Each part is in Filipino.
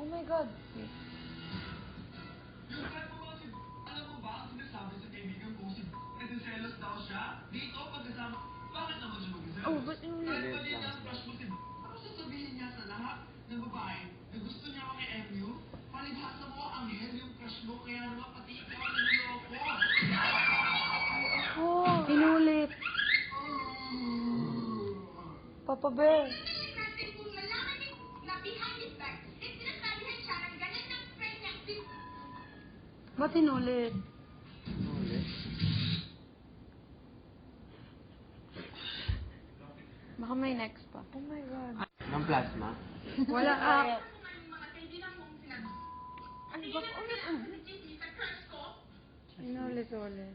Oh my God. Yung friend mo ba si... Alam mo ba ang sinasabi sa kaibigan kong si... Nagsiselos daw siya? Dito, pagkasama... Bakit naman siya magsiselos? Oh, ba't yung Kahit ba din niya ang crush mo si... Ano sasabihin niya sa lahat ng babae na gusto niya ako kay MU? Palibhasa mo ang Angel, yung crush mo, kaya naman pati ikaw ang niloloko. Oh, inulit. Papa Bear. Ba't inulit? Baka may next pa. Oh my God. Ng plasma? Wala Ano ba? Inulit-ulit.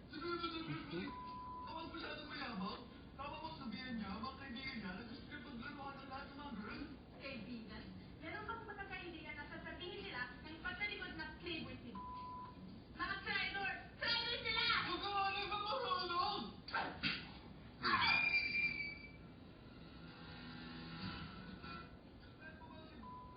Kapag masyadong mayabang, tama mo sabihin niya, mga kaibigan niya, na gusto niya paglaruan ng lahat ng mga girl. Kaibigan, meron bang magkakaibigan na sasabihin nila na ipatalikod na playboy sila? Mga traitor! Traitor sila! Huwag ka nga naman marunong!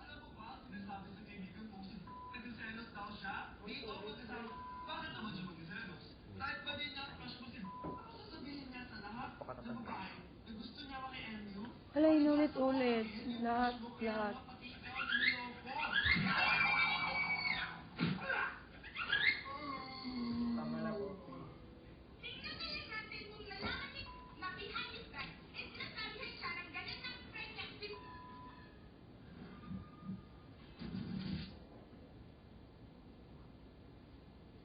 Alam mo ba, sinasabi sa kaibigan kong si... Nagsiselos daw siya? Dito, pagkasama... Bakit naman siya magsiselos? Kahit ba din niya ang crush mo si... Ano sasabihin niya sa lahat ng babae na gusto niya ako kay MU? Wala, inulit-ulit. Lahat.